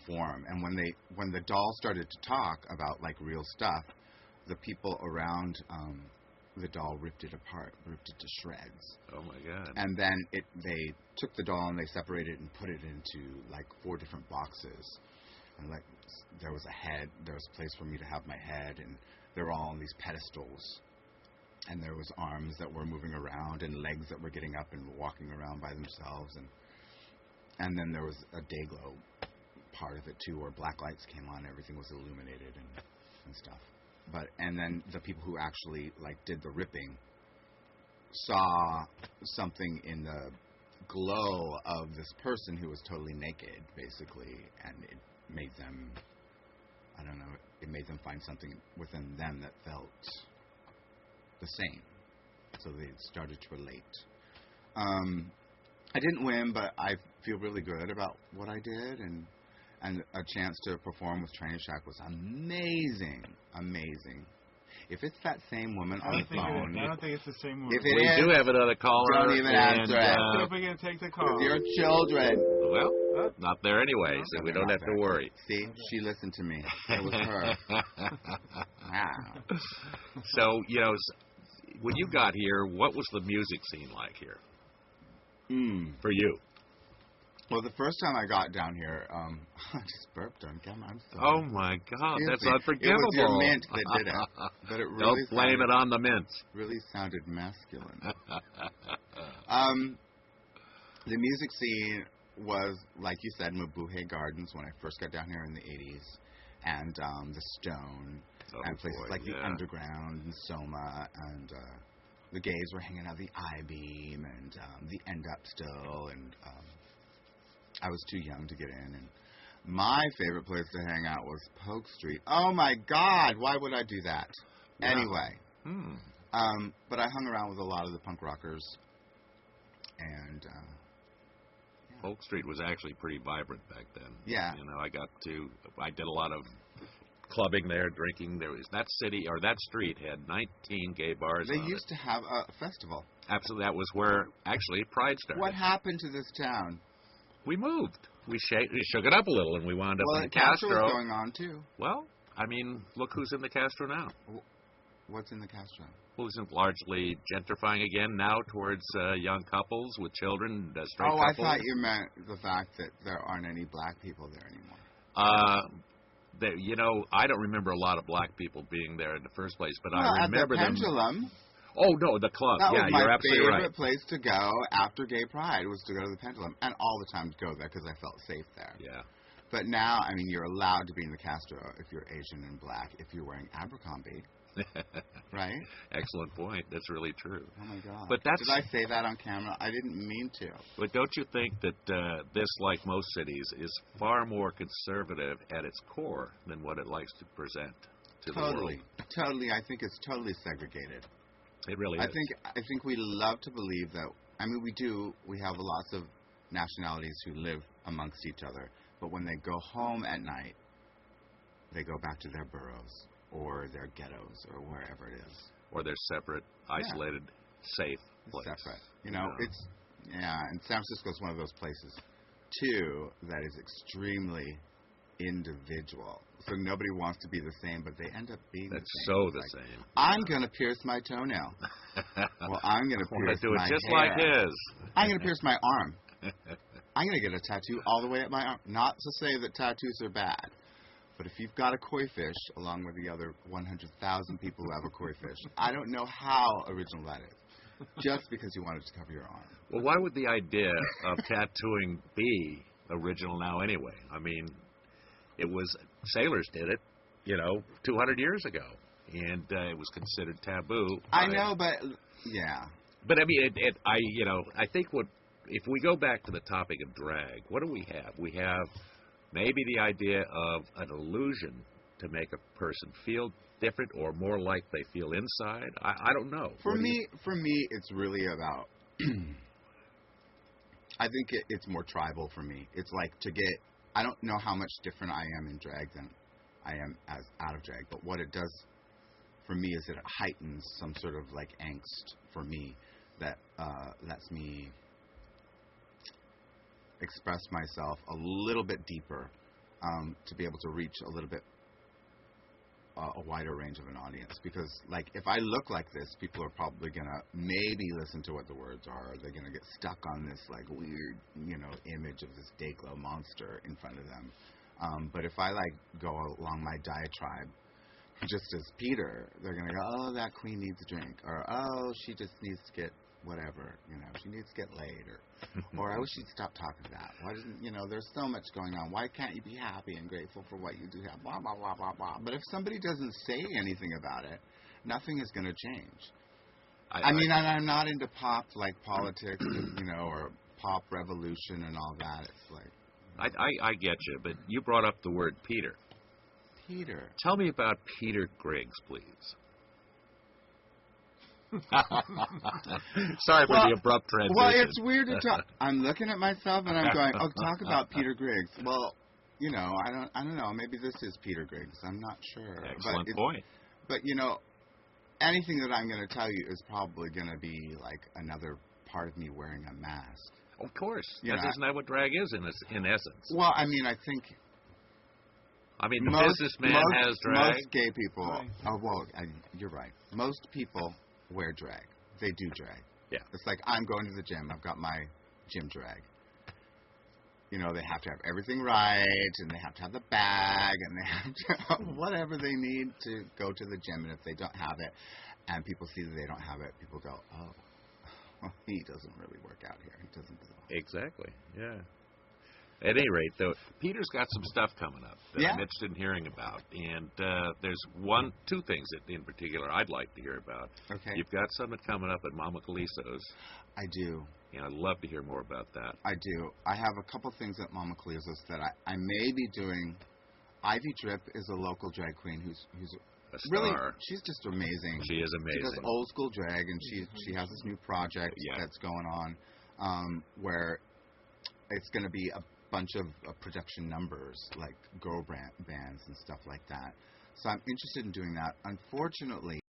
form. And when the doll started to talk about like real stuff, the people around the doll ripped it apart, ripped it to shreds. Oh my God! And then they took the doll and they separated it and put it into like 4 different boxes. And like there was a head, there was a place for me to have my head, and they were all on these pedestals. And there was arms that were moving around and legs that were getting up and walking around by themselves. And then there was a day glow part of it too, where black lights came on, everything was illuminated and stuff. And then the people who actually like did the ripping saw something in the glow of this person who was totally naked, basically, and it made them, I don't know, it made them find something within them that felt the same. So they started to relate. I didn't win, but I feel really good about what I did, and a chance to perform with Train Shack was amazing. If it's that same woman on the phone, I don't think it's the same woman. If it We is, do have another caller. don't even answer it. What if we can take the call? With your children. Well, not there anyway, so we don't have to worry. See, she listened to me. It was her. Wow. So, when you got here, what was the music scene like here for you? Well, the first time I got down here, I just burped on camera. I'm sorry. Oh my God, Excuse that's me. unforgivable. It was your mint that did it, but it really don't blame it on the mint. Really sounded masculine. The music scene was, like you said, Mabuhay Gardens when I first got down here in the 80s, and the Stone, and places like the Underground and Soma, and the gays were hanging out the I-Beam and the End Up still, and I was too young to get in. And my favorite place to hang out was Polk Street. Oh my God, why would I do that? Yeah. Anyway, but I hung around with a lot of the punk rockers, and Polk Street was actually pretty vibrant back then. Yeah. I did a lot of clubbing there, drinking. There was that street had 19 gay bars. They used to have a festival. Absolutely, that was where actually Pride started. What happened to this town? We moved. We shook it up a little, and we wound up in the Castro. Castro. Was going on too. Well, I mean, look who's in the Castro now. What's in the Castro? Well, isn't largely gentrifying again now towards young couples with children, straight couples? couples? I thought you meant the fact that there aren't any black people there anymore. I don't remember a lot of black people being there in the first place, but I remember at the Pendulum. Oh, no, the club. That was you're absolutely right. my favorite place to go after Gay Pride was to go to the Pendulum, and all the time to go there because I felt safe there. Yeah. But now, I mean, you're allowed to be in the Castro if you're Asian and black, if you're wearing Abercrombie. Right? Excellent point. That's really true. Oh, my God. But Did I say that on camera? I didn't mean to. But don't you think that this, like most cities, is far more conservative at its core than what it likes to present to the world? Totally. I think it's totally segregated. It really is. I think we love to believe that. I mean, we do. We have lots of nationalities who live amongst each other, but when they go home at night, they go back to their boroughs or their ghettos or wherever it is. Or their separate, isolated, safe place. Separate. And San Francisco is one of those places, too, that is extremely individual. So nobody wants to be the same, but they end up being the same. That's the same. I'm going to pierce my toenail. Well, I'm going to pierce do it my just hair. like his. I'm going to pierce my arm. I'm going to get a tattoo all the way up my arm. Not to say that tattoos are bad, but if you've got a koi fish, along with the other 100,000 people who have a koi fish, I don't know how original that is. Just because you wanted to cover your arm. Well, why would the idea of tattooing be original now anyway? I mean, it was, sailors did it, 200 years ago, and it was considered taboo. I know, but, yeah. But, I mean, I think if we go back to the topic of drag, what do we have? We have maybe the idea of an illusion to make a person feel different or more like they feel inside. I don't know. For me, it's really about, I think it's more tribal for me. It's like I don't know how much different I am in drag than I am as out of drag, but what it does for me is it heightens some sort of like angst for me that lets me express myself a little bit deeper to be able to reach a little bit a wider range of an audience. Because, like, if I look like this, people are probably going to maybe listen to what the words are. They're going to get stuck on this, like, weird, image of this Dayglow monster in front of them. But if I, like, go along my diatribe, just as Peter, they're going to go, oh, that queen needs a drink. Or, oh, she just needs to get whatever, she needs to get laid. Or I wish she'd stop talking to that. Why doesn't, there's so much going on. Why can't you be happy and grateful for what you do have? Blah, blah, blah, blah, blah. But if somebody doesn't say anything about it, nothing is going to change. I mean, I'm not into pop, like politics, or pop revolution and all that. It's like... I get you, but you brought up the word Peter. Peter. Tell me about Peter Griggs, please. Sorry for the abrupt transition. Well, it's weird to talk. I'm looking at myself and I'm going, oh, talk about Peter Griggs. Well, I don't know. Maybe this is Peter Griggs. I'm not sure. Excellent point. But, anything that I'm going to tell you is probably going to be like another part of me wearing a mask. Of course. Isn't that what drag is in essence? Well, I mean, I think... the businessman has drag. Most gay people... Right. Oh, well, you're right. Most people wear drag. They do drag. Yeah. It's like, I'm going to the gym. I've got my gym drag. They have to have everything right, and they have to have the bag, and they have to have whatever they need to go to the gym. And if they don't have it, and people see that they don't have it, people go, oh, well, he doesn't really work out here. He doesn't belong. Exactly, yeah. At any rate, though, Peter's got some stuff coming up that I'm interested in hearing about. And there's two things that in particular I'd like to hear about. Okay. You've got something coming up at Mama Caliso's. I do. And I'd love to hear more about that. I do. I have a couple things at Mama Caliso's that I may be doing. Ivy Drip is a local drag queen who's a star. Really, she's just amazing. She is amazing. She does old school drag, and she has this new project that's going on where it's going to be a bunch of production numbers, like girl bands and stuff like that. So I'm interested in doing that. Unfortunately,